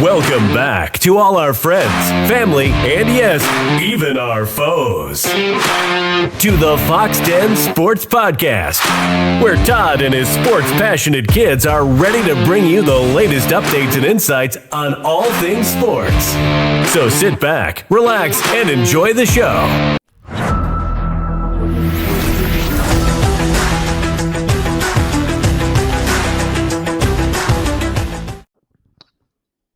Welcome back to all our friends, family, and yes, even our foes. To the Foxx Den Sports Podcast, where Todd and his sports-passionate kids are ready to bring you the latest updates and insights on all things sports. So sit back, relax, and enjoy the show.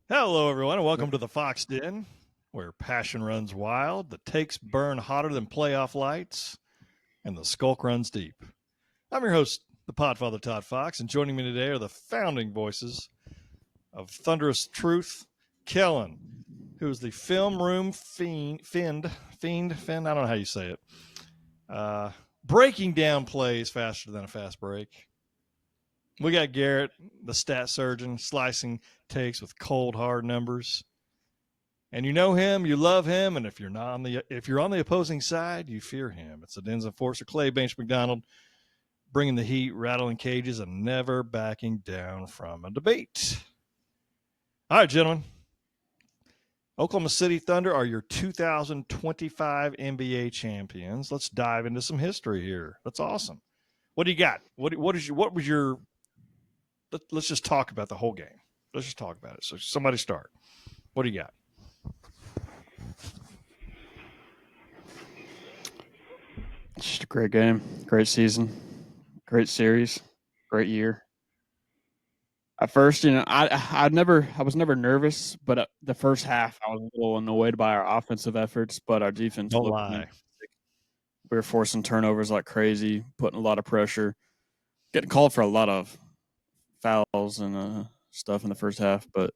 Hello, everyone, and welcome to the Foxx Den, where passion runs wild, the takes burn hotter than playoff lights, and the skulk runs deep. I'm your host, the Podfather Todd Foxx, and joining me today are the founding voices of Thunderous Truth, Kellen, who is the film room fiend, I don't know how you say it, breaking down plays faster than a fast break. We got Garrett, the stat surgeon, slicing takes with cold, hard numbers. And you know him, you love him, and if you're on the opposing side, you fear him. It's the Den's enforcer, Clay Bench McDonald, bringing the heat, rattling cages, and never backing down from a debate. All right, gentlemen. Oklahoma City Thunder are your 2025 NBA champions. Let's dive into some history here. That's awesome. What do you got? Let's just talk about the whole game. Let's just talk about it. So somebody start. What do you got? Just a great game, great season, great series, great year. At first, I was never nervous, but the first half I was a little annoyed by our offensive efforts, but our defense. Don't lie. We were forcing turnovers like crazy, putting a lot of pressure, getting called for a lot of fouls and stuff in the first half, but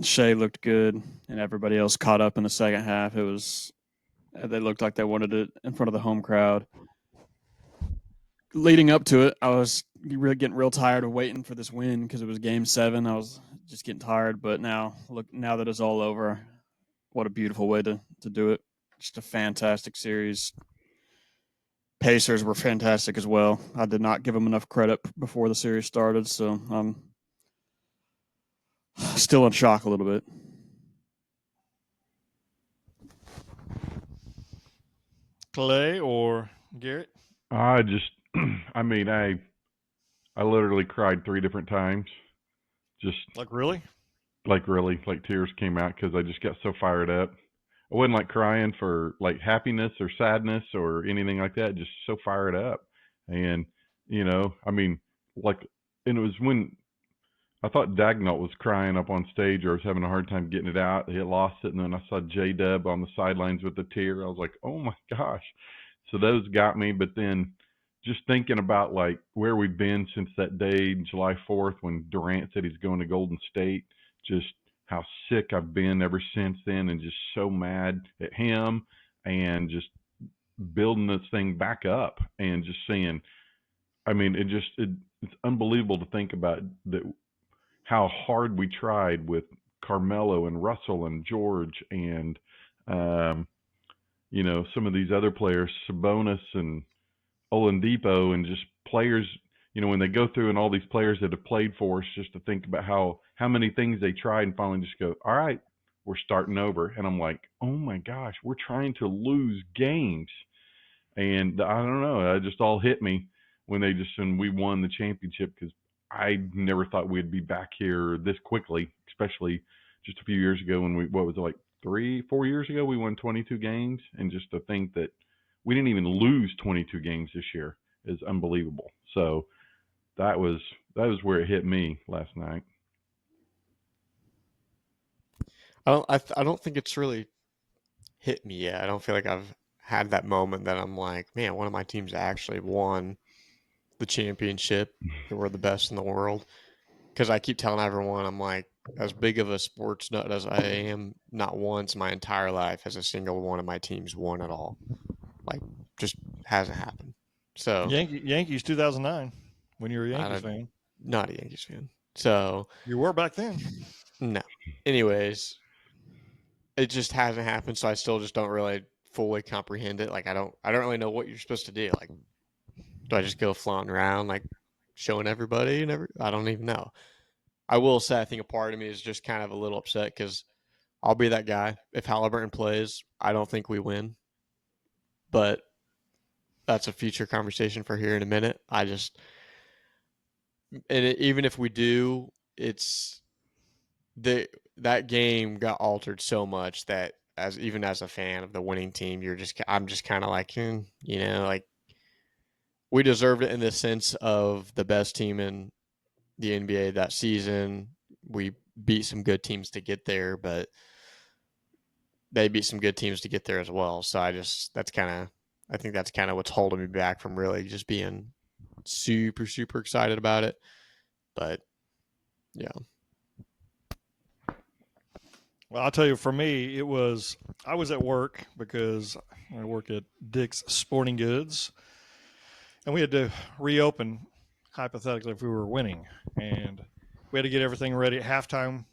Shay looked good, and everybody else caught up in the second half. They looked like they wanted it in front of the home crowd. Leading up to it, I was really getting real tired of waiting for this win because it was Game 7. I was just getting tired, but now that it's all over, what a beautiful way to do it. Just a fantastic series. Pacers were fantastic as well. I did not give them enough credit before the series started, so I'm still in shock a little bit. Clay or Garrett? I literally cried 3 different times. Just really? Like tears came out because I just got so fired up. I wasn't like crying for like happiness or sadness or anything like that. Just so fired up. And, and it was when I thought Dagnall was crying up on stage or was having a hard time getting it out. He had lost it. And then I saw J-Dub on the sidelines with a tear. I was like, oh my gosh. So those got me. But then just thinking about like where we've been since that day, July 4th, when Durant said he's going to Golden State, just how sick I've been ever since then, and just so mad at him, and just building this thing back up and just seeing, it's unbelievable to think about that, how hard we tried with Carmelo and Russell and George and, some of these other players, Sabonis and Oladipo, and just players, when they go through and all these players that have played for us, just to think about how many things they tried and finally just go, all right, we're starting over. And I'm like, oh my gosh, we're trying to lose games. And I don't know, it just all hit me when we won the championship, because I never thought we'd be back here this quickly, especially just a few years ago when 4 years ago, we won 22 games. And just to think that we didn't even lose 22 games this year is unbelievable. So that was where it hit me last night. I don't think it's really hit me yet. I don't feel like I've had that moment that I'm like, man, one of my teams actually won the championship. We're the best in the world. Because I keep telling everyone, I'm like, as big of a sports nut as I am, not once my entire life has a single one of my teams won at all. Like, just hasn't happened. So Yankees 2009, when you were a Yankees fan. Not a Yankees fan. So you were back then. No. Anyways, it just hasn't happened, so I still just don't really fully comprehend it. Like I don't really know what you're supposed to do. Like, do I just go flaunting around like showing everybody and I don't even know. I will say I think a part of me is just kind of a little upset because I'll be that guy. If Halliburton plays, I don't think we win. But that's a future conversation for here in a minute. Even if we do, that game got altered so much that even as a fan of the winning team, I'm just kind of like, like we deserved it in the sense of the best team in the NBA that season. We beat some good teams to get there, but they beat some good teams to get there as well. So I think that's kind of what's holding me back from really just being super, super excited about it. But yeah. Well, I'll tell you, for me, I was at work because I work at Dick's Sporting Goods, and we had to reopen, hypothetically, if we were winning. And we had to get everything ready at halftime.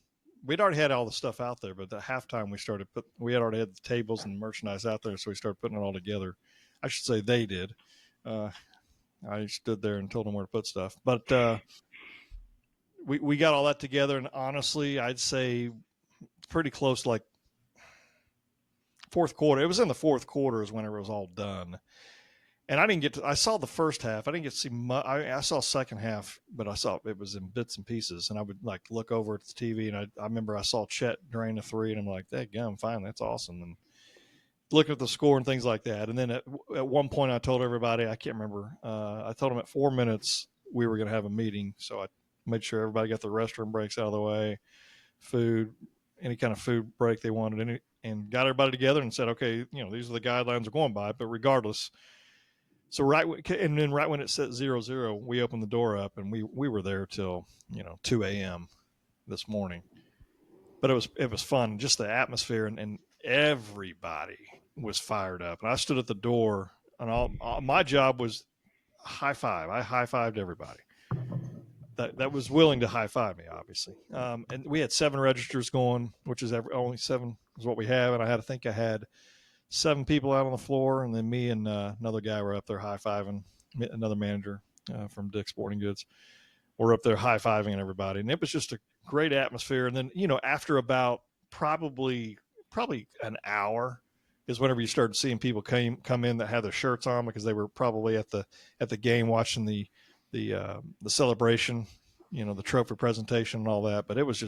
We'd already had all the stuff out there, but at halftime we had already had the tables and merchandise out there, so we started putting it all together. I should say they did. I stood there and told them where to put stuff. But we got all that together, and honestly, I'd say pretty close, like fourth quarter. It was in the fourth quarter is whenever it was all done. And I saw the first half. I didn't get to see much. I saw second half, but I saw it was in bits and pieces. And I would like look over at the TV, and I remember I saw Chet drain a three, and I'm like, that gum, fine, that's awesome. And looking at the score and things like that. And then at one point I told everybody, I can't remember, I told them at 4 minutes we were going to have a meeting. So I made sure everybody got the restroom breaks out of the way, food, any kind of food break they wanted, and got everybody together and said, okay, these are the guidelines we're going by, but regardless. So right when it said 0-0, we opened the door up, and we were there till 2 a.m. this morning. But it was fun, just the atmosphere, and everybody was fired up. And I stood at the door, and all my job was high five. I high fived everybody that was willing to high five me, obviously. And we had 7 registers going, which is only 7 is what we have, and I had 7 people out on the floor, and then me and another guy were up there high-fiving, another manager from Dick's Sporting Goods. We're up there high-fiving everybody, and it was just a great atmosphere. And then, after about probably an hour is whenever you started seeing people come in that had their shirts on because they were probably at the game watching the celebration, the trophy presentation and all that. But it was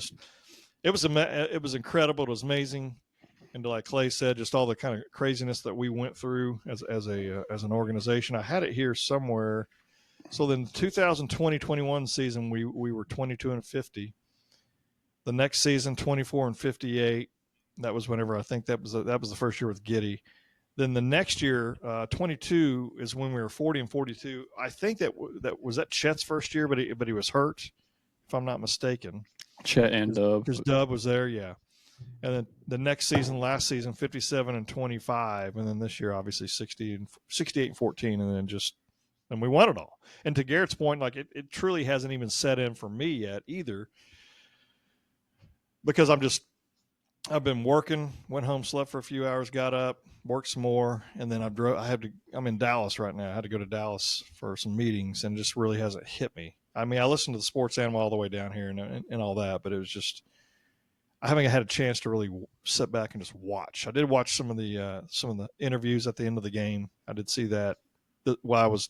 incredible. It was amazing. And like Clay said, just all the kind of craziness that we went through as an organization. I had it here somewhere. So then 2020-21 season, we were 22-50. The next season, 24-58. That was whenever I think that was the first year with Giddey. Then the next year, 22 is when we were 40-42. I think that was Chet's first year, but he was hurt, if I'm not mistaken. Chet and Dub. Because Dub was there, yeah. And then the next season, last season, 57-25, and then this year, obviously 68-14, and we won it all. And to Garrett's point, like it truly hasn't even set in for me yet either, because I've been working, went home, slept for a few hours, got up, worked some more, and then I'm in Dallas right now. I had to go to Dallas for some meetings, and it just really hasn't hit me. I mean, I listened to the Sports Animal all the way down here and all that, but it was just, I haven't had a chance to really sit back and just watch. I did watch some of the interviews at the end of the game. I did see that while I was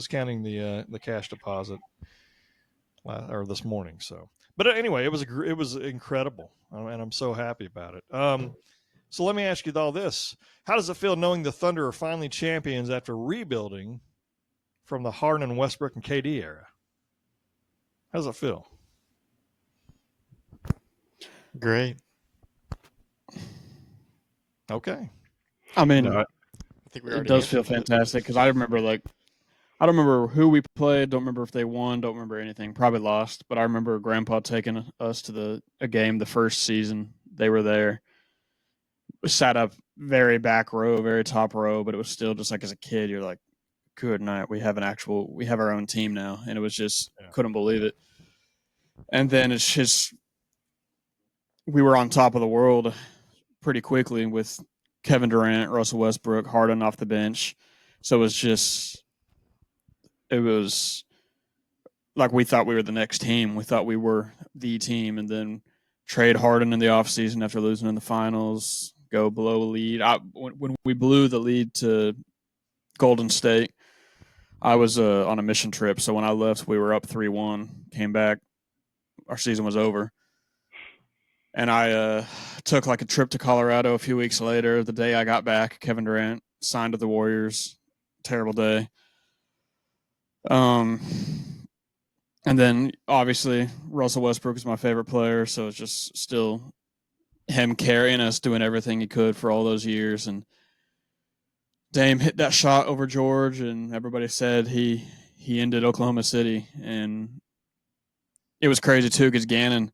counting the cash deposit or this morning. So, but anyway, it was incredible, and I'm so happy about it. So let me ask you all this: how does it feel knowing the Thunder are finally champions after rebuilding from the Harden, Westbrook, and KD era? How does it feel? Great. Okay. I mean, I think it does feel fantastic because I don't remember who we played. Don't remember if they won. Don't remember anything. Probably lost. But I remember Grandpa taking us to a game the first season. They were there. We sat up very back row, very top row, but it was still just like as a kid, you're like, good night. We have our own team now. And it was just, couldn't believe it. And then it's just, we were on top of the world pretty quickly with Kevin Durant, Russell Westbrook, Harden off the bench. So it was like we thought we were the next team. We thought we were the team, and then trade Harden in the offseason after losing in the finals, go blow a lead. When we blew the lead to Golden State, I was on a mission trip. So when I left, we were up 3-1, came back, our season was over. And I took like a trip to Colorado a few weeks later. The day I got back, Kevin Durant signed to the Warriors. Terrible day. And then obviously Russell Westbrook is my favorite player, so it's just still him carrying us, doing everything he could for all those years. And Dame hit that shot over George, and everybody said he ended Oklahoma City. And it was crazy too, because Gannon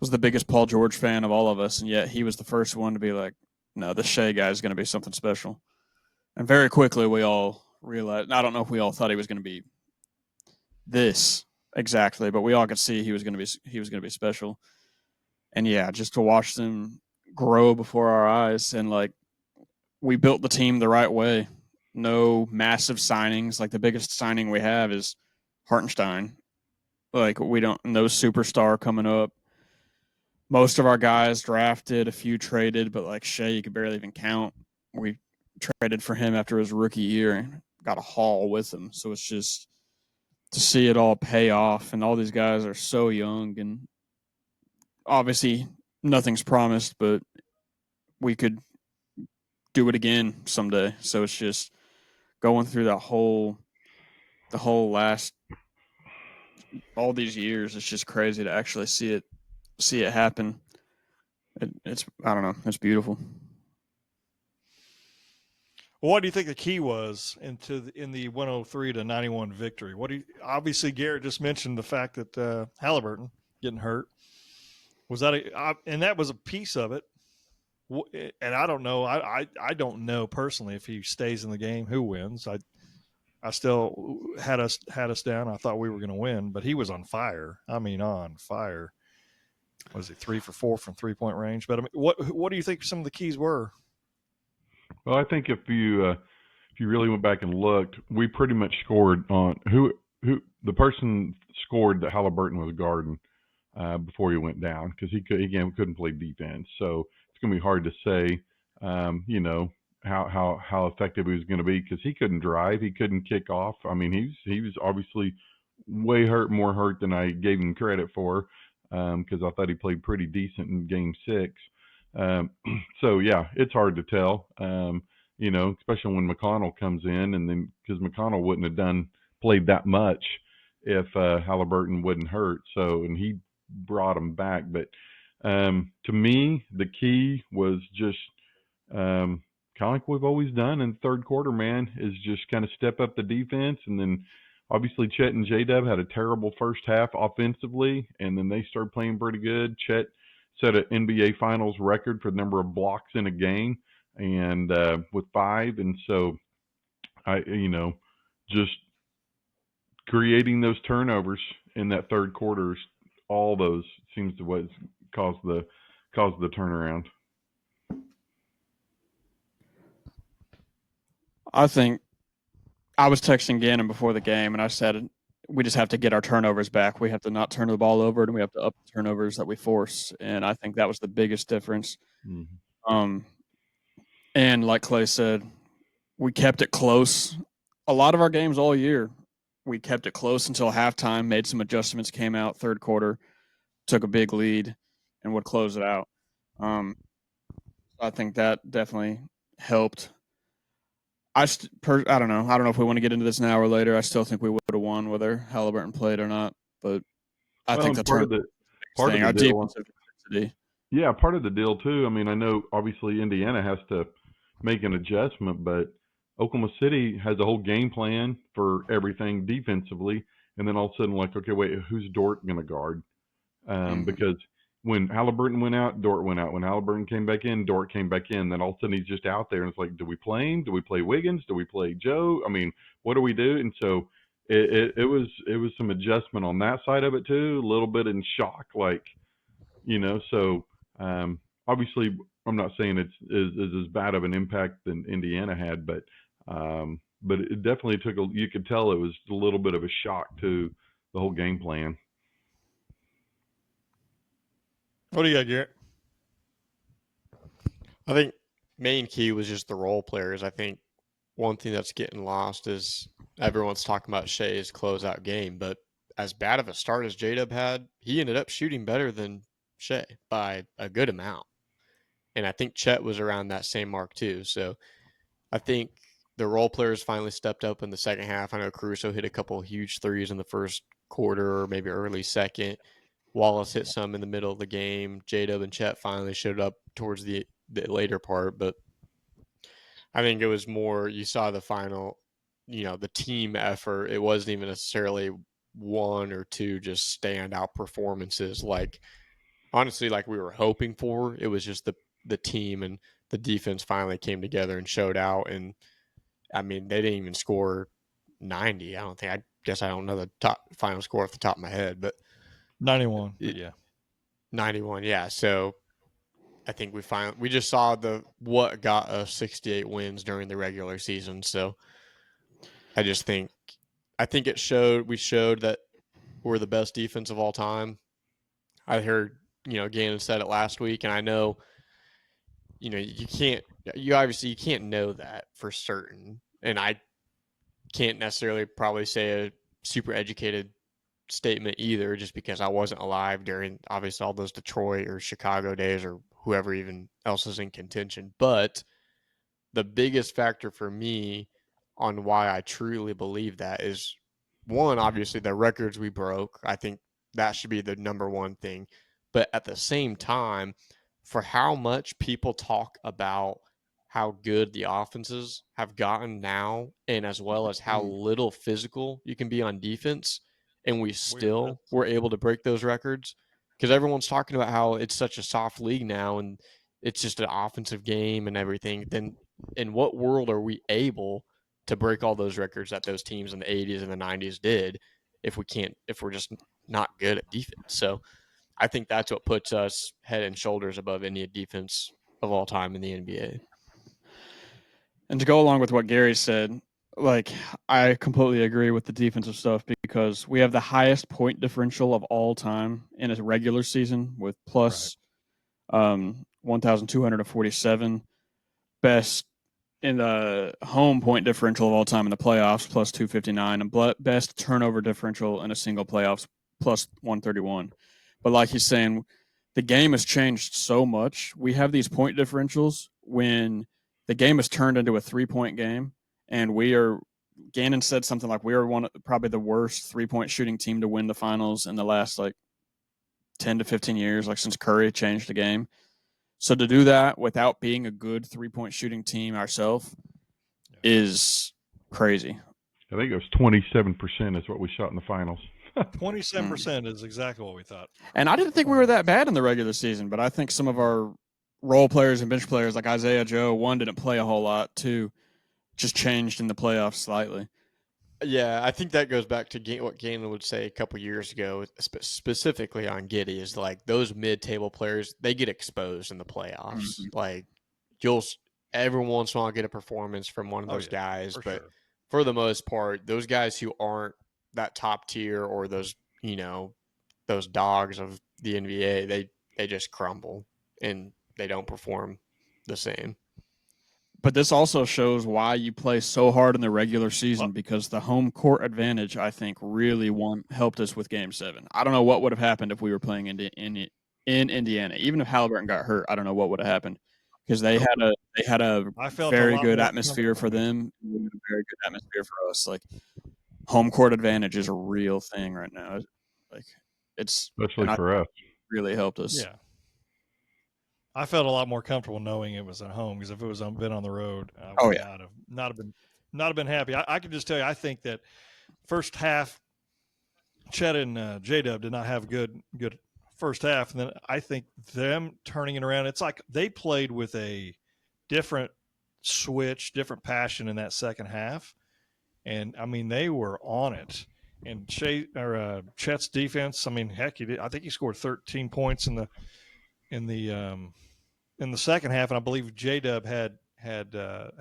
was the biggest Paul George fan of all of us, and yet he was the first one to be like, no, this Shay guy is going to be something special. And very quickly we all realized, I don't know if we all thought he was going to be this exactly, but we all could see he was going to be special. And yeah, just to watch them grow before our eyes, and like we built the team the right way. No massive signings. Like the biggest signing we have is Hartenstein. Like no superstar coming up. Most of our guys drafted, a few traded, but like Shay, you could barely even count. We traded for him after his rookie year and got a haul with him. So it's just to see it all pay off. And all these guys are so young, and obviously nothing's promised, but we could do it again someday. So it's just going through the whole last, all these years. It's just crazy to actually see it happen. It's I don't know. It's beautiful. Well, what do you think the key was in the 103-91 victory? Obviously Garrett just mentioned the fact that Halliburton getting hurt. Was that and that was a piece of it. And I don't know. I don't know personally if he stays in the game, who wins. I still had us down. I thought we were going to win, but he was on fire. I mean, on fire. Was he 3 for 4 from 3-point range? But I mean, what do you think some of the keys were? Well, I think if you really went back and looked, we pretty much scored on who the person scored that Halliburton was guarding before he went down, because he couldn't play defense. So it's going to be hard to say, how effective he was going to be, because he couldn't drive, he couldn't kick off. I mean, he was obviously more hurt than I gave him credit for, because I thought he played pretty decent in Game 6. So yeah, it's hard to tell, especially when McConnell comes in, and then because McConnell wouldn't have played that much if Halliburton wouldn't hurt. So, and he brought him back. But to me, the key was just kind of like we've always done in the third quarter, man, is just kind of step up the defense. And then obviously Chet and J-Dub had a terrible first half offensively, and then they started playing pretty good. Chet set an NBA Finals record for the number of blocks in a game, and with 5. And so just creating those turnovers in that third quarter, all those seems to what caused the turnaround. I think I was texting Gannon before the game, and I said we just have to get our turnovers back. We have to not turn the ball over, and we have to up the turnovers that we force. And I think that was the biggest difference. Mm-hmm. And like Clay said, we kept it close. A lot of our games all year, we kept it close until halftime, made some adjustments, came out third quarter, took a big lead, and would close it out. I think that definitely helped. I don't know. I don't know if we want to get into this now or later. I still think we would have won whether Halliburton played or not. But I think that's part of the deal. Yeah, part of the deal too. I mean, I know obviously Indiana has to make an adjustment, but Oklahoma City has a whole game plan for everything defensively, and then all of a sudden, like, okay, wait, who's Dort going to guard? Because when Halliburton went out, Dort went out. When Halliburton came back in, Dort came back in. Then all of a sudden he's just out there, and it's like, do we play him? Do we play Wiggins? Do we play Joe? I mean, what do we do? And so it was some adjustment on that side of it too, a little bit in shock, like, So obviously, I'm not saying it's as bad of an impact than Indiana had, but it definitely you could tell it was a little bit of a shock to the whole game plan. What do you got, Garrett? I think main key was just the role players. I think one thing that's getting lost is everyone's talking about Shay's closeout game, but as bad of a start as J-Dub had, he ended up shooting better than Shay by a good amount. And I think Chet was around that same mark too. So I think the role players finally stepped up in the second half. I know Caruso hit a couple of huge threes in the first quarter or maybe early second. Wallace hit some in the middle of the game. J-Dub and Chet finally showed up towards the later part, but I think it was more, you saw the final, the team effort. It wasn't even necessarily one or two just standout performances honestly like we were hoping for. It was just the team and the defense finally came together and showed out. And I mean, they didn't even score 90. I guess I don't know the top final score off the top of my head, but 91. Yeah. 91. Yeah. So I think we just saw what got us 68 wins during the regular season. So I think we showed that we're the best defense of all time. I heard, Gannon said it last week, and I know, you can't know that for certain. And I can't necessarily probably say a super educated statement either, just because I wasn't alive during obviously all those Detroit or Chicago days or whoever even else is in contention. But the biggest factor for me on why I truly believe that is, one, obviously the records we broke. I think that should be the number one thing. But at the same time, for how much people talk about how good the offenses have gotten now, and as well as how little physical you can be on defense, and we still were able to break those records, because everyone's talking about how it's such a soft league now and it's just an offensive game and everything. Then in what world are we able to break all those records that those teams in the 80s and the 90s did if we're just not good at defense? So I think that's what puts us head and shoulders above any defense of all time in the NBA. And to go along with what Gary said, I completely agree with the defensive stuff, because we have the highest point differential of all time in a regular season with plus 1,247. Best in the home point differential of all time in the playoffs, plus 259, and best turnover differential in a single playoffs, plus 131. But like he's saying, the game has changed so much. We have these point differentials when the game has turned into a 3-point game, and Gannon said something like we are probably the worst 3-point shooting team to win the finals in the last 10 to 15 years, since Curry changed the game. So to do that without being a good 3-point shooting team ourselves is crazy. I think it was 27% is what we shot in the finals. 27% is exactly what we thought. And I didn't think we were that bad in the regular season, but I think some of our role players and bench players like Isaiah Joe, one, didn't play a whole lot, two, just changed in the playoffs slightly. Yeah, I think that goes back to what Gannon would say a couple years ago, specifically on Giddey, is those mid-table players, they get exposed in the playoffs. You'll every once in a while get a performance from one of those guys, but for the most part, those guys who aren't that top tier or those dogs of the NBA, they just crumble and they don't perform the same. But this also shows why you play so hard in the regular season, because the home court advantage, I think, really helped us with Game 7. I don't know what would have happened if we were playing in Indiana. Even if Halliburton got hurt, I don't know what would have happened, because they had a very good atmosphere for them, and a very good atmosphere for us. Home court advantage is a real thing right now. It's especially for us. Really helped us. Yeah. I felt a lot more comfortable knowing it was at home, because if it was been on the road, I would not have been happy. I can just tell you, I think that first half, Chet and J-Dub did not have good first half, and then I think them turning it around, it's like they played with a different switch, different passion in that second half, and I mean they were on it. And Chet's defense, I mean, heck, I think he scored 13 points in the second half, and I believe J-Dub had had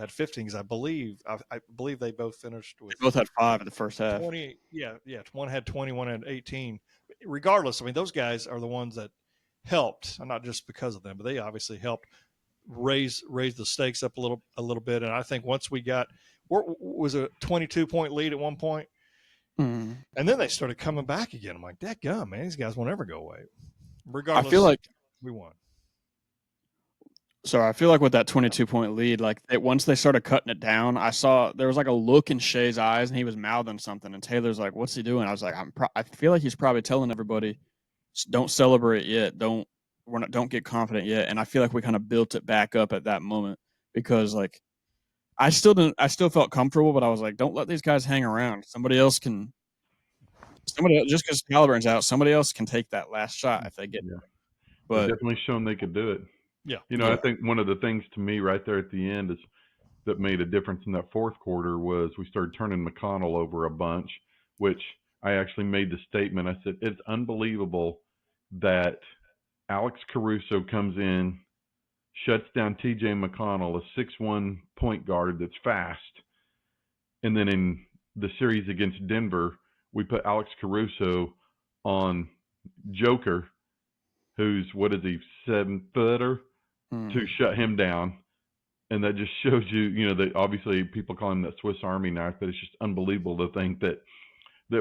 15 because I believe they both finished with They both had 5 in the first half. 20. Yeah. One had 20, one had 18. Regardless, I mean, those guys are the ones that helped, not just because of them, but they obviously helped raise the stakes up a little bit. And I think once we got was a 22-point lead at one point, Mm. and then they started coming back again. I'm like, dadgum, man, these guys won't ever go away. Regardless, I feel like we won. So I feel like with that 22-point lead, like once they started cutting it down, I saw there was like a look in Shay's eyes, and he was mouthing something, and Taylor's like, "What's he doing?" I was like, I feel like he's probably telling everybody, "Don't celebrate yet. Don't get confident yet." And I feel like we kind of built it back up at that moment because like I still felt comfortable, but I was like, "Don't let these guys hang around. Somebody else, just because Halliburton's out, somebody else can take that last shot if they get it." But they've definitely shown they could do it. Yeah. I think one of the things to me right there at the end is that made a difference in that fourth quarter was we started turning McConnell over a bunch, which I actually made the statement. I said, it's unbelievable that Alex Caruso comes in, shuts down TJ McConnell, a 6'1" point guard that's fast. And then in the series against Denver, we put Alex Caruso on Joker, who's, 7-footer, to shut him down. And that just shows you, that obviously people call him that Swiss Army knife, but it's just unbelievable to think that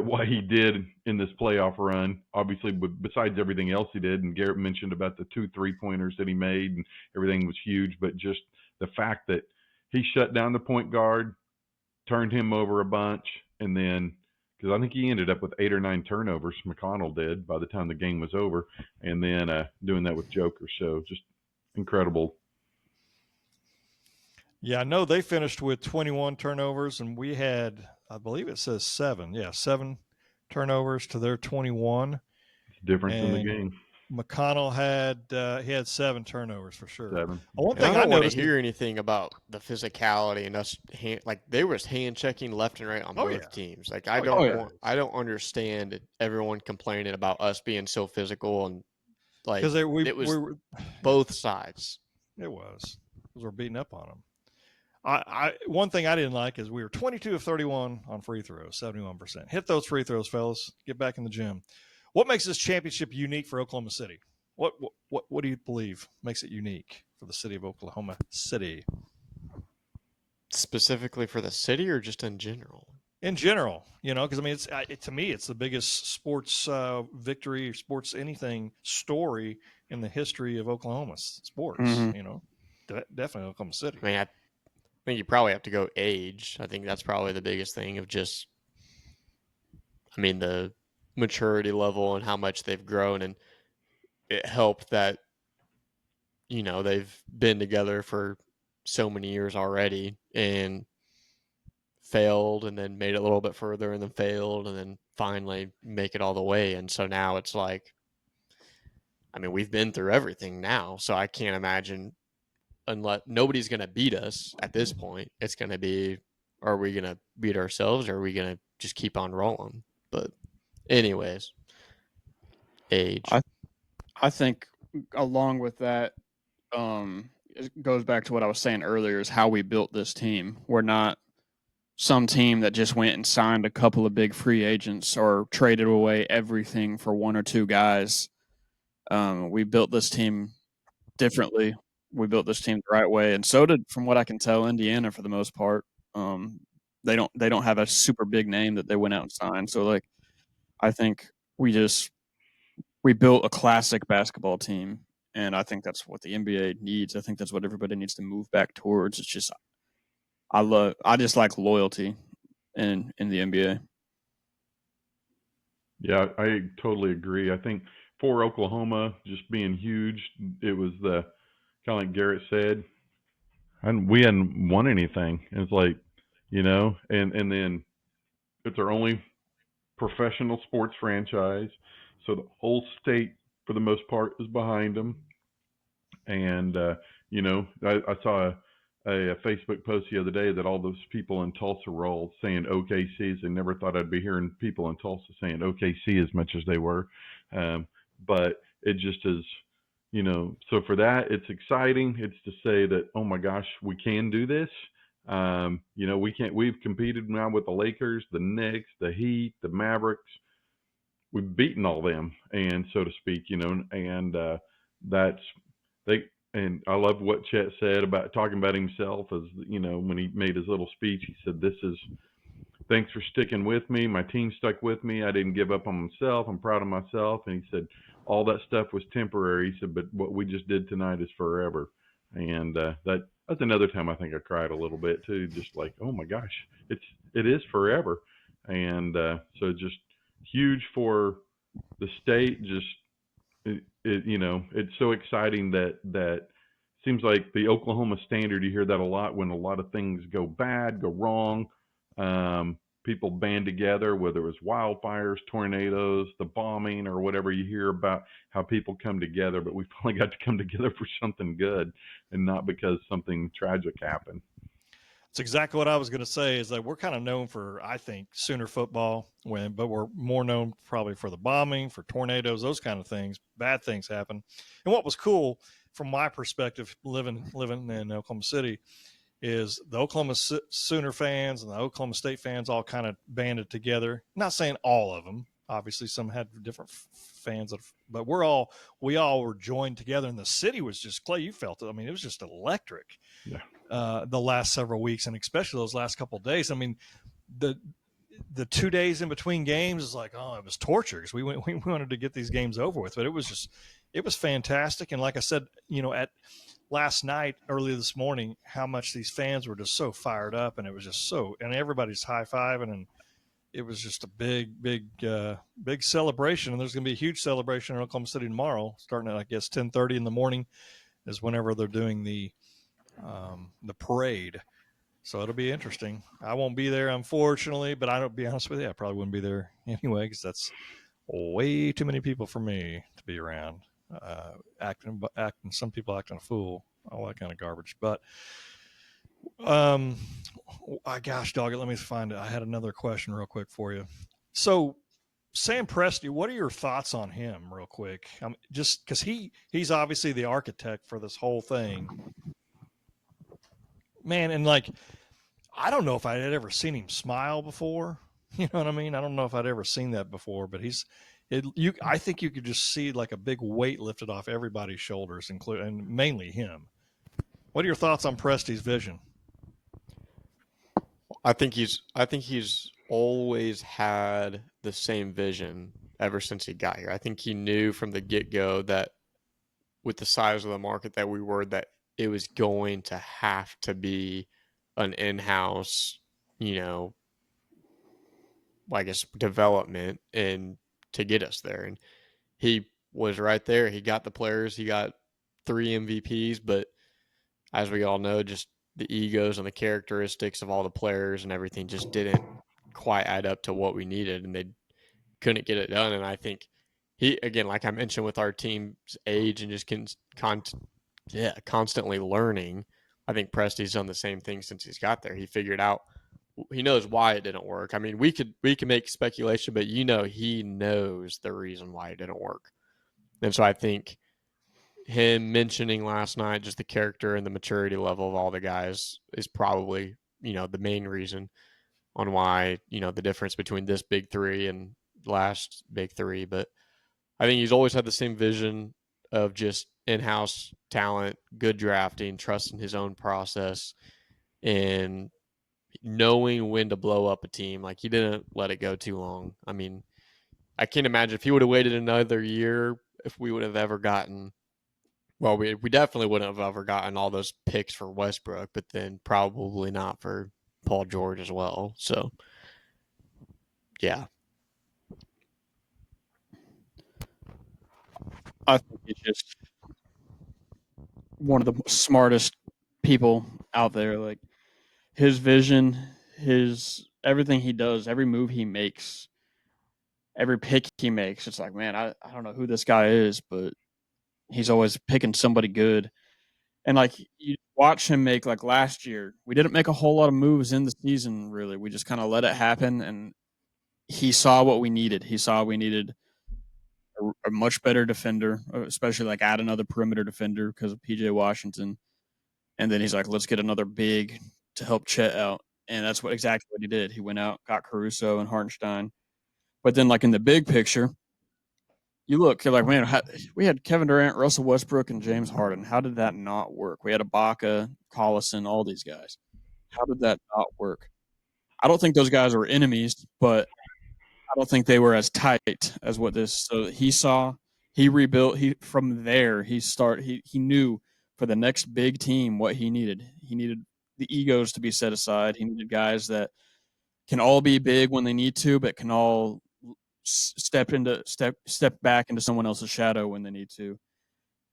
what he did in this playoff run, obviously besides everything else he did, and Garrett mentioned about the 2 3-pointers that he made and everything was huge, but just the fact that he shut down the point guard, turned him over a bunch, and then because I think he ended up with 8 or 9 turnovers, McConnell did, by the time the game was over, and then doing that with Joker. So just incredible. Yeah, I know they finished with 21 turnovers, and we had, I believe it says 7. Yeah, 7 turnovers to their 21. It's difference in the game. McConnell had 7 turnovers for sure. 7. One I thing I don't want to noticed hear anything about the physicality and us they was hand checking left and right on both teams. Like I don't understand everyone complaining about us being so physical and like because it was both sides. It was because we're beating up on them. One thing I didn't like is we were 22 of 31 on free throws, 71%. Hit those free throws, fellas. Get back in the gym. What makes this championship unique for Oklahoma City? What do you believe makes it unique for the city of Oklahoma City? Specifically for the city or just in general? In general, because I mean, to me, it's the biggest sports victory, sports anything story in the history of Oklahoma sports. Mm-hmm. Definitely Oklahoma City. I mean, I think you probably have to go age. I think that's probably the biggest thing of just, I mean, the maturity level and how much they've grown, and it helped that they've been together for so many years already and failed and then made it a little bit further and then failed and then finally make it all the way. And so now it's like, I mean, we've been through everything now, so I can't imagine, unless nobody's going to beat us at this point, it's going to be, are we going to beat ourselves or are we going to just keep on rolling? But anyways, age. I think along with that, it goes back to what I was saying earlier, is how we built this team. We're not some team that just went and signed a couple of big free agents or traded away everything for 1 or 2 guys. We built this team differently. We built this team the right way, and so did, from what I can tell, Indiana for the most part. They don't have a super big name that they went out and signed. So like, I think we built a classic basketball team, and I think that's what the NBA needs. I think that's what everybody needs to move back towards. It's just I just like loyalty in the NBA. Yeah, I totally agree. I think for Oklahoma just being huge, it was the kind of like Garrett said, and we hadn't won anything. It's like, and then it's our only professional sports franchise, so the whole state for the most part is behind them. And I saw a Facebook post the other day that all those people in Tulsa were all saying OKCs. They never thought I'd be hearing people in Tulsa saying OKC as much as they were, but it just is So for that, it's exciting. It's to say that, oh my gosh, we can do this. We've competed now with the Lakers, the Knicks, the Heat, the Mavericks. We've beaten all them, and so to speak, and that's they. And I love what Chet said about talking about himself as, when he made his little speech, he said, thanks for sticking with me. My team stuck with me. I didn't give up on myself. I'm proud of myself. And he said, all that stuff was temporary. He said, but what we just did tonight is forever. And that's another time I think I cried a little bit too, just like, oh my gosh, it is forever. And so just huge for the state. Just it's so exciting that seems like the Oklahoma standard. You hear that a lot when a lot of things go bad, go wrong. People band together, whether it was wildfires, tornadoes, the bombing, or whatever. You hear about how people come together, but we finally got to come together for something good and not because something tragic happened. That's exactly what I was going to say, is that we're kind of known for, I think, Sooner football, but we're more known probably for the bombing, for tornadoes, those kind of things. Bad things happen. And what was cool from my perspective, living in Oklahoma City, is the Oklahoma Sooner fans and the Oklahoma State fans all kind of banded together. Not saying all of them. Obviously, some had different fans, but we all were joined together, and the city was just, Clay, you felt it. I mean, it was just electric. Yeah. The last several weeks, and especially those last couple of days. I mean, the 2 days in between games is like, it was torture because we wanted to get these games over with, but it was fantastic. And like I said, at last night, early this morning, how much these fans were just so fired up, and it was just and everybody's high-fiving, and it was just a big celebration. And there's going to be a huge celebration in Oklahoma City tomorrow, starting at, I guess, 10:30 in the morning is whenever they're doing the parade. So it'll be interesting. I won't be there, unfortunately, but I'll be honest with you, I probably wouldn't be there anyway, because that's way too many people for me to be around. Some people acting a fool, all that kind of garbage. But gosh dog it, let me find it. I had another question real quick for you. So Sam Presti, what are your thoughts on him real quick? Just because he's obviously the architect for this whole thing, man. And like, I don't know if I had ever seen him smile before. You know what I mean? I don't know if I'd ever seen that before, but I think you could just see like a big weight lifted off everybody's shoulders, and mainly him. What are your thoughts on Presti's vision? I think he's always had the same vision ever since he got here. I think he knew from the get-go that with the size of the market that we were, that it was going to have to be an in-house, I guess, development and to get us there. And he was right there. He got the players. He got 3 MVPs, but as we all know, just the egos and the characteristics of all the players and everything just didn't quite add up to what we needed, and they couldn't get it done. And I think he, again, like I mentioned, with our team's age and just constantly learning, I think Presti's done the same thing since he's got there. He figured out, he knows why it didn't work. I mean, we could make speculation, but he knows the reason why it didn't work. And so I think him mentioning last night just the character and the maturity level of all the guys is probably, the main reason on why, the difference between this big three and last big three. But I think he's always had the same vision of just in-house talent, good drafting, trusting his own process, and knowing when to blow up a team. Like, he didn't let it go too long. I mean, I can't imagine if he would have waited another year, if we would have ever gotten, well, we definitely wouldn't have ever gotten all those picks for Westbrook, but then probably not for Paul George as well. So, yeah. I think he's just one of the smartest people out there. Like, his vision, everything he does, every move he makes, every pick he makes, it's like, man, I don't know who this guy is, but he's always picking somebody good. And like, you watch him make, like last year, we didn't make a whole lot of moves in the season, really. We just kind of let it happen, and he saw what we needed. He saw we needed a much better defender, especially like add another perimeter defender because of PJ Washington. And then he's like, let's get another big to help Chet out. And that's exactly what he did. He went out, got Caruso and Hartenstein. But then, like in the big picture, you look, you're like, man, we had Kevin Durant, Russell Westbrook, and James Harden. How did that not work? We had Ibaka, Collison, all these guys. How did that not work? I don't think those guys were enemies, but I don't think they were as tight as what this. So he rebuilt. From there, he knew for the next big team what he needed. He needed the egos to be set aside. He needed guys that can all be big when they need to, but can all step back into someone else's shadow when they need to.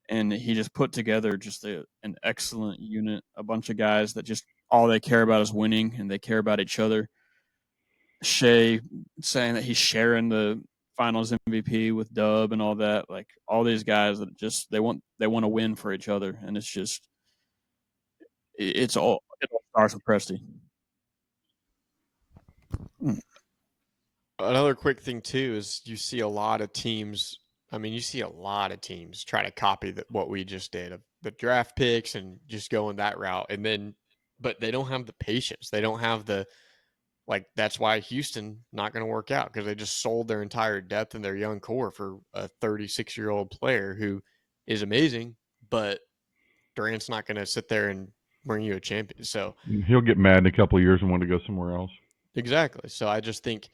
And he just put together just an excellent unit, a bunch of guys that just all they care about is winning and they care about each other. Shay saying that he's sharing the finals MVP with Dub and all that, like all these guys that just they want to win for each other. And it's just it all starts with Presti. Another quick thing too is you see a lot of teams try to copy what we just did of the draft picks and just going that route. And then, but they don't have the patience. They don't have that's why Houston not going to work out, because they just sold their entire depth and their young core for a 36-year-old player who is amazing, but Durant's not going to sit there and bring you a champion. So he'll get mad in a couple of years and want to go somewhere else. Exactly. So I just think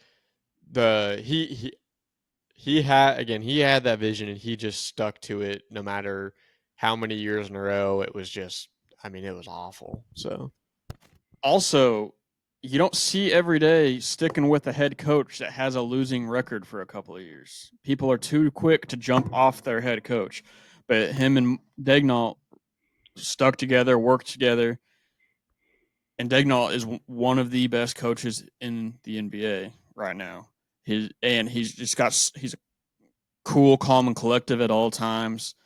he had that vision and he just stuck to it no matter how many years in a row. It was just, it was awful. So also, you don't see every day sticking with a head coach that has a losing record for a couple of years. People are too quick to jump off their head coach. But him and Daigneault stuck together, worked together. And Daigneault is one of the best coaches in the NBA right now. He's a cool, calm, and collective at all times.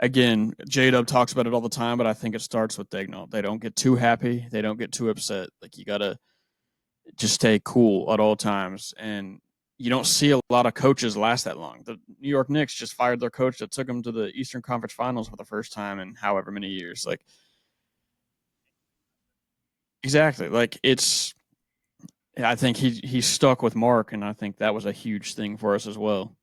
Again, J-Dub talks about it all the time, but I think it starts with Daigneault. They don't get too happy. They don't get too upset. Like, you got to just stay cool at all times. And you don't see a lot of coaches last that long. The New York Knicks just fired their coach that took them to the Eastern Conference Finals for the first time in however many years. Like, exactly. Like, I think he stuck with Mark, and I think that was a huge thing for us as well.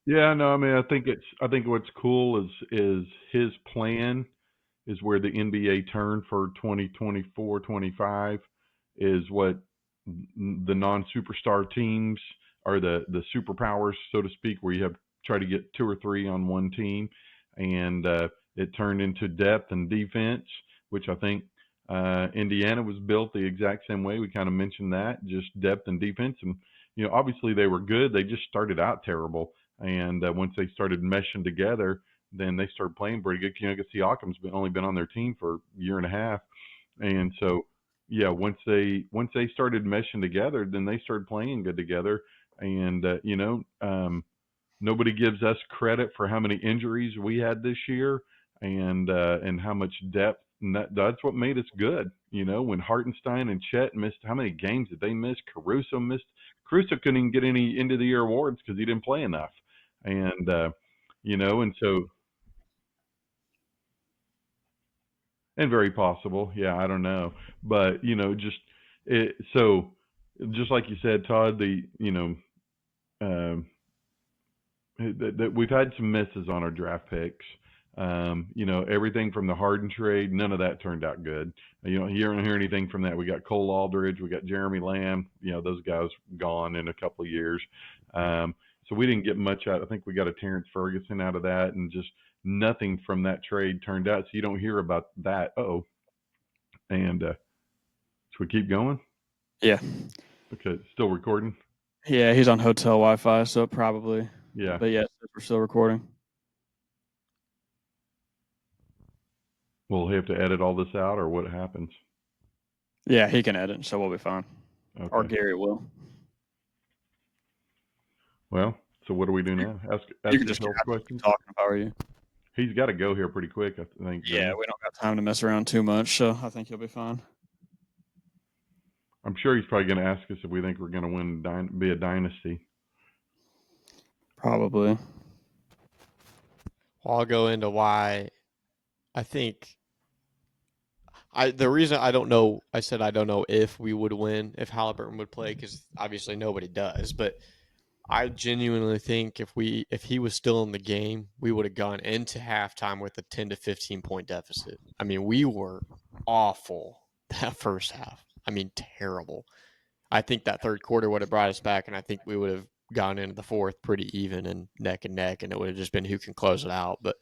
Yeah, no, I think what's cool is his plan is where the NBA turn for 2024-25 is what the non-superstar teams are the superpowers, so to speak, where you have try to get two or three on one team, and it turned into depth and defense, which I think Indiana was built the exact same way. We kind of mentioned that, just depth and defense, and obviously they were good. They just started out terrible, and once they started meshing together, then they started playing pretty good. Siakam's only been on their team for a year and a half, and so yeah, once they started meshing together, then they started playing good together. And nobody gives us credit for how many injuries we had this year, and how much depth. And that's what made us good. When Hartenstein and Chet missed, how many games did they miss? Caruso missed. Caruso couldn't even get any end of the year awards because he didn't play enough. And and so. And very possible. Yeah, I don't know. But, just like you said, Todd, that we've had some misses on our draft picks. Everything from the Harden trade, none of that turned out good. You don't hear anything from that. We got Cole Aldridge, we got Jeremy Lamb, those guys gone in a couple of years. So So we didn't get much out. I think we got a Terrence Ferguson out of that, and just nothing from that trade turned out. So you don't hear about that. And so we keep going. Yeah. Okay, still recording. Yeah, he's on hotel Wi-Fi, so probably. Yeah. But yes, we're still recording. We'll have to edit all this out, or what happens? Yeah, he can edit, so we'll be fine. Okay. Or Gary will. Well, so what do we do now? Ask You can just health questions. Talking if I were you. He's got to go here pretty quick, I think. Yeah, we don't got time to mess around too much, so I think he'll be fine. I'm sure he's probably going to ask us if we think we're going to win, be a dynasty. Probably. Well, I'll go into why I think the reason I don't know, I said I don't know if we would win, if Halliburton would play, because obviously nobody does. But I genuinely think if he was still in the game, we would have gone into halftime with a 10 to 15 point deficit. I mean, we were awful that first half. I mean, terrible. I think that third quarter would have brought us back, and I think we would have gone into the fourth pretty even and neck, and it would have just been who can close it out. But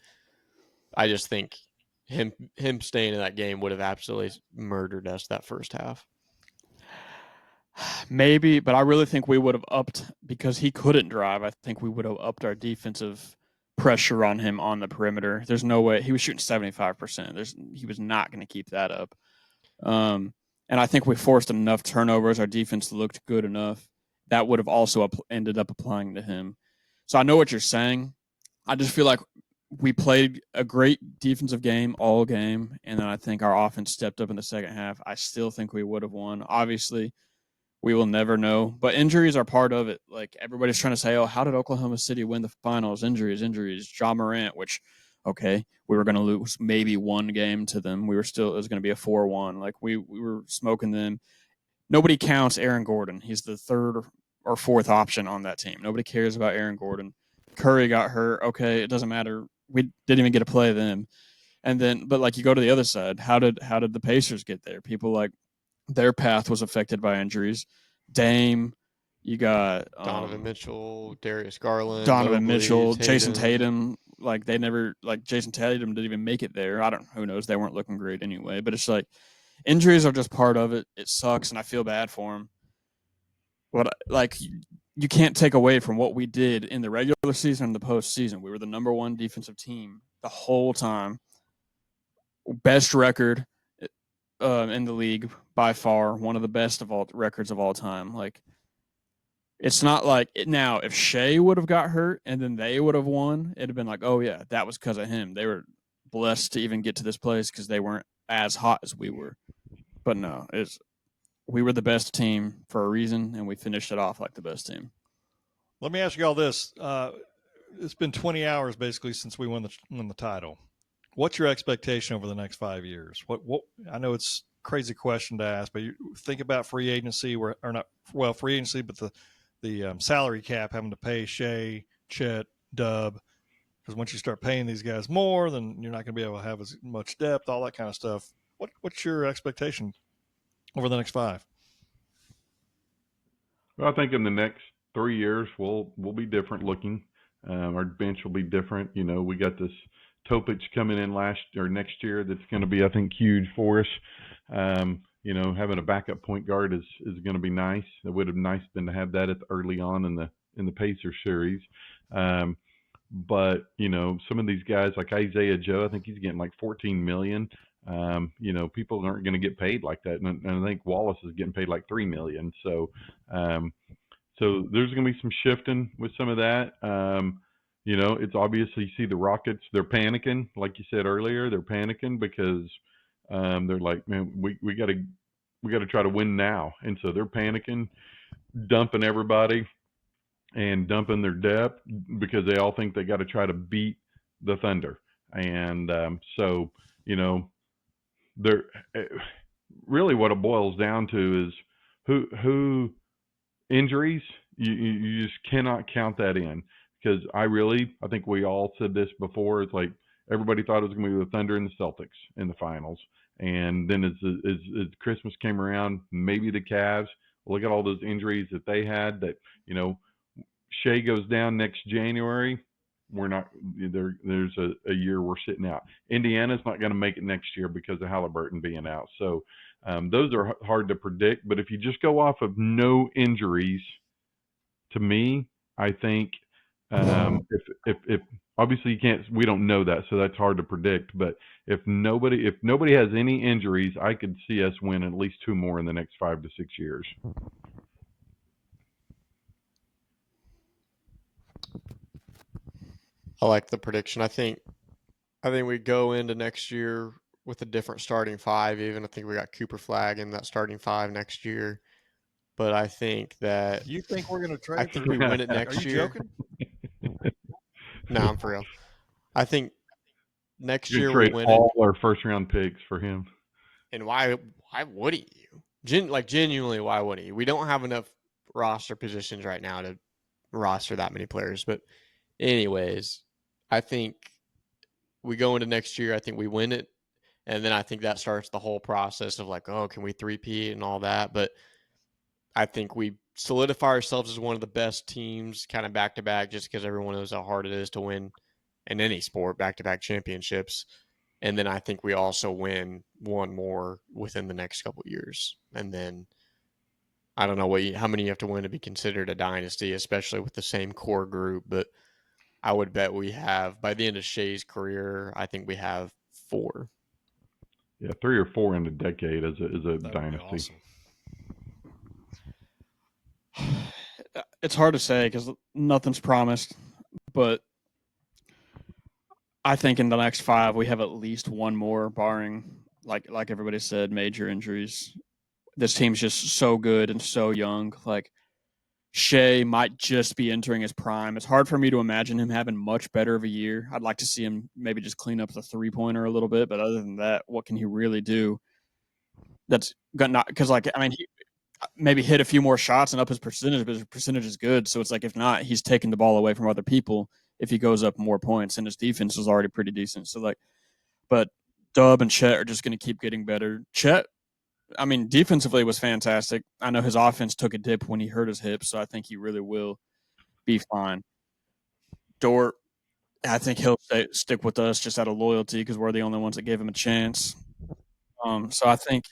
I just think him staying in that game would have absolutely murdered us that first half. Maybe, but I really think we would have upped, because he couldn't drive. I think we would have upped our defensive pressure on him on the perimeter. There's no way. He was shooting 75%. He was not going to keep that up. And I think we forced enough turnovers. Our defense looked good enough. That would have also ended up applying to him. So I know what you're saying. I just feel like we played a great defensive game all game, and then I think our offense stepped up in the second half. I still think we would have won. Obviously, we will never know, but injuries are part of it. Like, everybody's trying to say, oh, how did Oklahoma City win the finals? Injuries. Ja Morant, which, okay, we were going to lose maybe one game to them. It was going to be a 4-1. Like, we were smoking them. Nobody counts Aaron Gordon. He's the third or fourth option on that team. Nobody cares about Aaron Gordon. Curry got hurt. Okay, it doesn't matter. We didn't even get to play them. And then, but like, you go to the other side. How did the Pacers get there? People, like, their path was affected by injuries. Dame, you got Donovan Mitchell, Darius Garland, Donovan Mitchell, Tatum. Jason Tatum. Like, Jason Tatum didn't even make it there. Who knows? They weren't looking great anyway. But it's like, injuries are just part of it. It sucks, and I feel bad for him. But, like, you can't take away from what we did in the regular season and the postseason. We were the number one defensive team the whole time. Best record in the league by far. One of the best of all records of all time. Like, it's not like it now. If Shay would have got hurt and then they would have won, it'd have been like, oh yeah, that was because of him. They were blessed to even get to this place because they weren't as hot as we were. But no, we were the best team for a reason, and we finished it off like the best team. Let me ask you all this. It's been 20 hours basically since we won the title. What's your expectation over the next 5 years? What I know it's a crazy question to ask, but you think about free agency, free agency, but the salary cap, having to pay Shay, Chet, Dub, because once you start paying these guys more, then you're not going to be able to have as much depth, all that kind of stuff. What's your expectation over the next 5? Well, I think in the next 3 years we'll be different looking. Our bench will be different. You know, we got this Topic coming in next year that's going to be, I think, huge for us. You know, having a backup point guard is going to be nice. It would have been to have that early on in the Pacers series. But you know, some of these guys like Isaiah Joe, I think he's getting like $14 million. You know, people aren't going to get paid like that, and I think Wallace is getting paid like $3 million. So there's going to be some shifting with some of that. You know, it's obviously, you see the Rockets, they're panicking, like you said earlier. They're panicking because they're like, man, we got to try to win now, and so they're panicking, dumping everybody and dumping their depth because they all think they got to try to beat the Thunder. And so, you know, they're really, what it boils down to is who injuries, you just cannot count that in. Because I think we all said this before. It's like everybody thought it was going to be the Thunder and the Celtics in the finals. And then as Christmas came around, maybe the Cavs. Look at all those injuries that they had that, you know, Shay goes down next January, we're not there. There's a year we're sitting out. Indiana's not going to make it next year because of Halliburton being out. So those are hard to predict. But if you just go off of no injuries, to me, I think if obviously you can't, we don't know that, so that's hard to predict. But if nobody has any injuries, I could see us win at least 2 more in the next 5 to 6 years. I like the prediction. I think we go into next year with a different starting 5. Even I think we got Cooper Flagg in that starting 5 next year. But I think that You think we're going to trade? I think we win it next Are you year. joking? No, I'm for real. I think next year we trade win all it. our first round picks for him. And why wouldn't you? Genuinely, why wouldn't you? We don't have enough roster positions right now to roster that many players. But anyways, I think we go into next year. I think we win it. And then I think that starts the whole process of like, oh, can we three-peat and all that? But I think we solidify ourselves as one of the best teams kind of back-to-back just because everyone knows how hard it is to win in any sport, back-to-back championships. And then I think we also win 1 more within the next couple of years. And then I don't know how many you have to win to be considered a dynasty, especially with the same core group. But I would bet we have, by the end of Shay's career, I think we have 4. Yeah, 3 or 4 in a decade is a dynasty. Awesome. It's hard to say because nothing's promised, but I think in the next 5 we have at least 1 more, barring like everybody said, major injuries. This team's just so good and so young. Like Shay might just be entering his prime. It's hard for me to imagine him having much better of a year. I'd like to see him maybe just clean up the 3-pointer a little bit, but other than that, what can he really do? That's not because he maybe hit a few more shots and up his percentage, but his percentage is good. So it's like, if not, he's taking the ball away from other people if he goes up more points, and his defense is already pretty decent. So but Dub and Chet are just going to keep getting better. Chet, defensively was fantastic. I know his offense took a dip when he hurt his hip, so I think he really will be fine. Dort, I think he'll stick with us just out of loyalty because we're the only ones that gave him a chance. So I think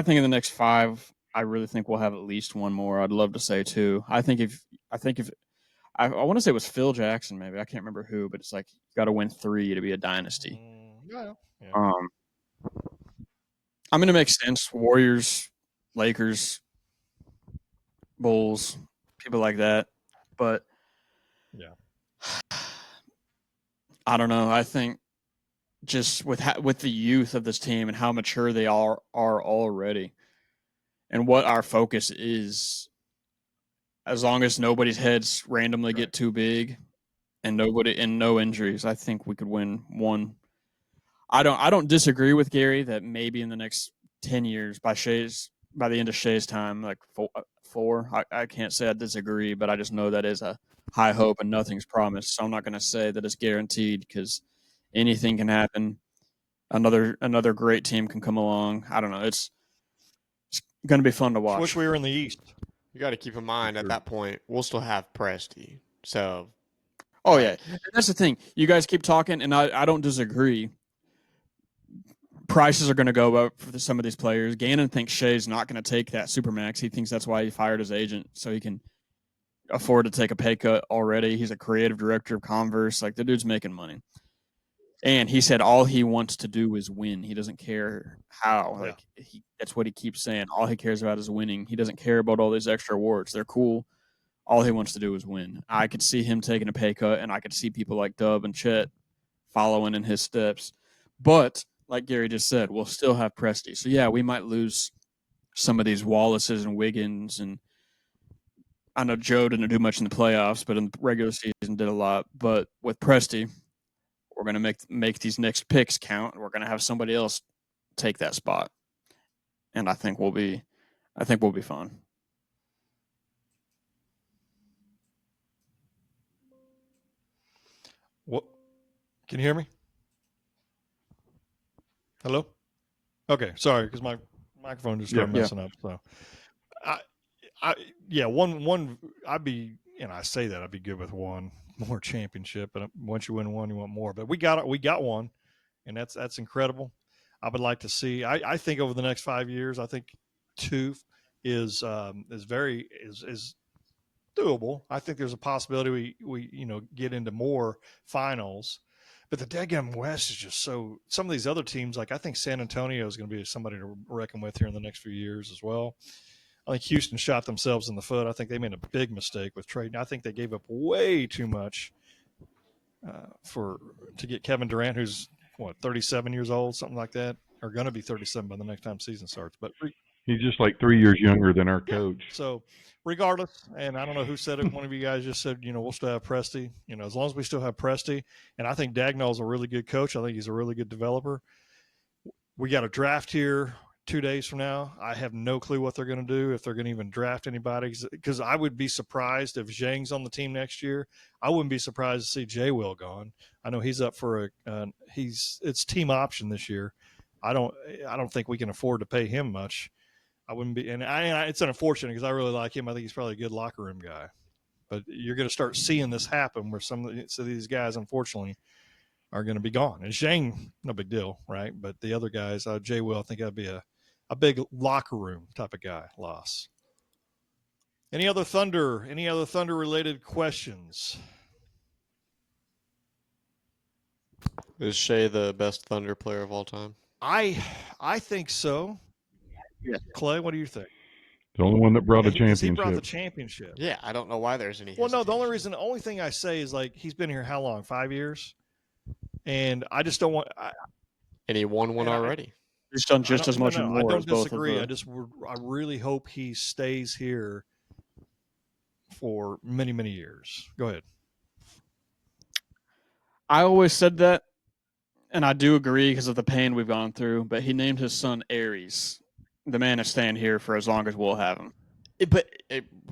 in the next 5, I really think we'll have at least 1 more. I'd love to say 2. I want to say it was Phil Jackson, maybe. I can't remember who, but it's like you got to win 3 to be a dynasty. Yeah. I'm going to make sense. Warriors, Lakers, Bulls, people like that. But Yeah, I don't know. I think just with the youth of this team and how mature they are already, and what our focus is, as long as nobody's heads randomly get too big and no injuries, I think we could win 1. I don't disagree with Gary that maybe in the next 10 years by the end of Shay's time, like 4. I can't say I disagree, but I just know that is a high hope and nothing's promised. So I'm not going to say that it's guaranteed because anything can happen. Another great team can come along. I don't know. It's going to be fun to watch. wish we were in the East. You got to keep in mind at that point, we'll still have Presti. So, oh yeah, that's the thing. You guys keep talking, and I don't disagree. Prices are going to go up for some of these players. Gannon thinks Shay's not going to take that supermax. He thinks that's why he fired his agent, so he can afford to take a pay cut already. He's a creative director of Converse. Like, the dude's making money. And he said all he wants to do is win. He doesn't care how. Like, that's what he keeps saying. All he cares about is winning. He doesn't care about all these extra awards. They're cool. All he wants to do is win. I could see him taking a pay cut, and I could see people like Dub and Chet following in his steps. But like Gary just said, we'll still have Presti. So, yeah, we might lose some of these Wallaces and Wiggins. And I know Joe didn't do much in the playoffs, but in the regular season did a lot. But with Presti, we're going to make these next picks count. We're going to have somebody else take that spot. And I think we'll be fine. What? Can you hear me? Hello? Okay, sorry, because my microphone just started messing up. So, I'd be I say that I'd be good with one more championship, and once you win one, you want more. But we got one, and that's incredible. I would like to see. I think over the next 5 years, I think 2 is doable. I think there's a possibility we get into more finals. But the daggum West is just so. Some of these other teams, like I think San Antonio is going to be somebody to reckon with here in the next few years as well. I think Houston shot themselves in the foot. I think they made a big mistake with trading. I think they gave up way too much to get Kevin Durant, who's 37 years old, something like that, or going to be 37 by the next time season starts. But he's just like 3 years younger than our coach. So regardless, and I don't know who said it. One of you guys just said, we'll still have Presti. As long as we still have Presti, and I think Dagnall's a really good coach. I think he's a really good developer. We got a draft here 2 days from now. I have no clue what they're going to do, if they're going to even draft anybody, because I would be surprised if Zhang's on the team next year. I wouldn't be surprised to see Jay Will gone. I know he's up for it's team option this year. I don't think we can afford to pay him much. I wouldn't be, and it's unfortunate because I really like him. I think he's probably a good locker room guy. But you're going to start seeing this happen where some of these guys, unfortunately, are going to be gone. And Zhang, no big deal, right? But the other guys, Jay Will, I think that'd be a big locker room type of guy loss. Any other Thunder related questions? Is Shay the best Thunder player of all time? I think so. Yeah. Clay, what do you think? The only one that brought a He championship. brought the championship. Yeah, I don't know why there's any. Well, no, the only thing I say is like he's been here how long? 5 years, and I just don't want. And he won one already. He's done just as much and more. I don't as both disagree. of them. I really hope he stays here for many, many years. Go ahead. I always said that, and I do agree because of the pain we've gone through. But he named his son Aries. The man is staying here for as long as we'll have him.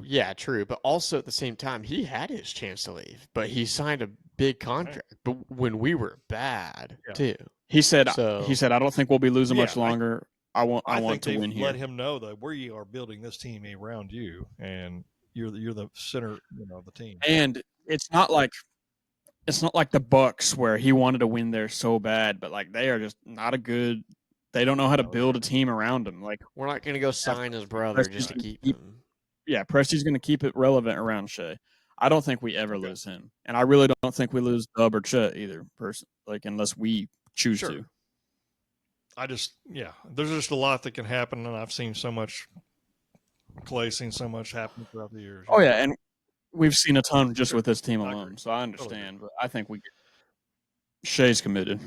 Yeah, true. But also at the same time, he had his chance to leave, but he signed a big contract. But when we were bad too, he said, I don't think we'll be losing much longer. I want to win here. Let him know that we are building this team around you, and you're the center, of the team. And it's not like the Bucks where he wanted to win there so bad, but like they are just not a good. They don't know how to build a team around him. Like we're not going to go sign his brother just to keep him. Yeah, Presti's going to keep it relevant around Shay. I don't think we ever lose him, and I really don't think we lose Dub or Chet either. Unless we choose to. there's just a lot that can happen, and I've seen so much. Clay's seen so much happen throughout the years. Oh yeah, and we've seen a ton just with this team alone. So I understand, but I think Shay's committed.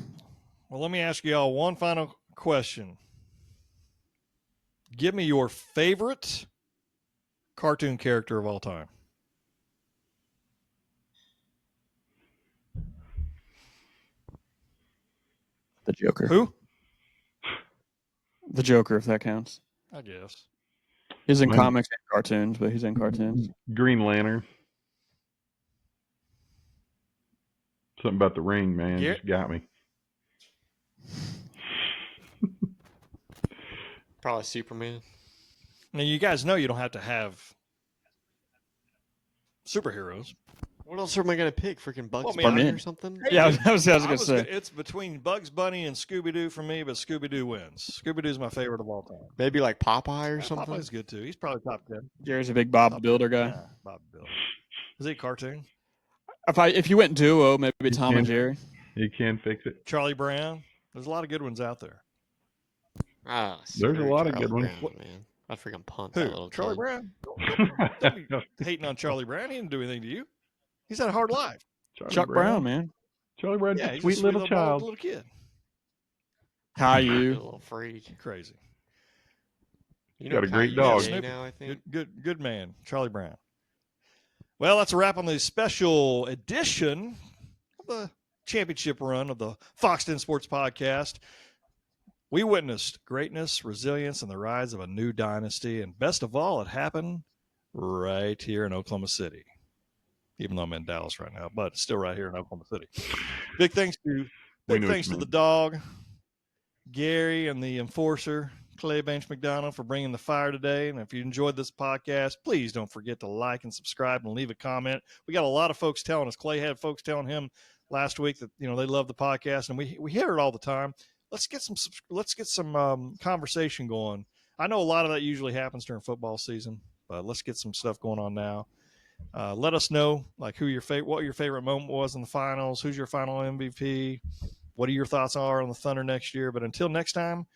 Well, let me ask you all one final question. Give me your favorite cartoon character of all time. The Joker. Who? The Joker, if that counts. I guess. He's in comics and cartoons, but he's in cartoons. Green Lantern. Something about the ring, man, just got me. Probably Superman. Now, you guys know you don't have to have superheroes. What else am I going to pick? Freaking Bugs Bunny Bunny or something? Yeah, I was going to say. It's between Bugs Bunny and Scooby-Doo for me, but Scooby-Doo wins. Scooby-Doo's my favorite of all time. Maybe like Popeye or something? Popeye's good, too. He's probably top 10. Gary's a big Bob the Builder guy. Yeah, Bob the Builder. Is he a cartoon? If you went duo, maybe Tom and Jerry. You can fix it. Charlie Brown. There's a lot of good ones out there. Ah, there's a lot of good ones. Man. I freaking punt Who? that little Charlie kid. Brown? Don't be hating on Charlie Brown. He didn't do anything to you. He's had a hard life. Chuck Brown, man. Charlie Brown's Yeah, a he's sweet little child. Little kid. How A you? little freak. Crazy. You Got a great Caillou dog. now, I think. Good man, Charlie Brown. Well, that's a wrap on the special edition of the championship run of the Foxx Den Sports Podcast. We witnessed greatness, resilience, and the rise of a new dynasty. And best of all, it happened right here in Oklahoma City. Even though I'm in Dallas right now, but it's still right here in Oklahoma City. Big thanks to the dog, Gary, and the enforcer, Clay Bench McDonald, for bringing the fire today. And if you enjoyed this podcast, please don't forget to like and subscribe and leave a comment. We got a lot of folks telling us. Clay had folks telling him last week that, they love the podcast, and we hear it all the time. Let's get some conversation going. I know a lot of that usually happens during football season, but let's get some stuff going on now. Let us know what your favorite moment was in the finals. Who's your final MVP? What are your thoughts are on the Thunder next year? But until next time,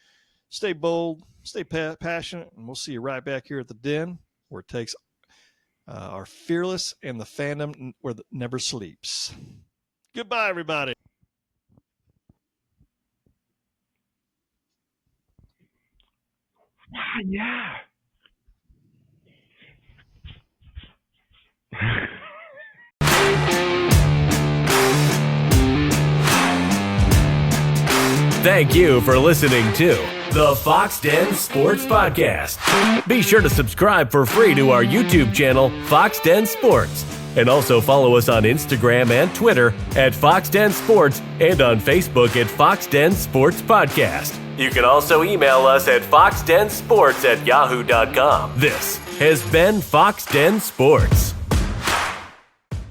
stay bold, stay passionate, and we'll see you right back here at the Den, where it takes our fearless and the fandom where it never sleeps. Goodbye, everybody. Yeah. Thank you for listening to the Foxx Den Sports Podcast. Be sure to subscribe for free to our YouTube channel, Foxx Den Sports. And also follow us on Instagram and Twitter at Foxx Den Sports and on Facebook at Foxx Den Sports Podcast. You can also email us at foxdensports@yahoo.com. This has been Foxx Den Sports.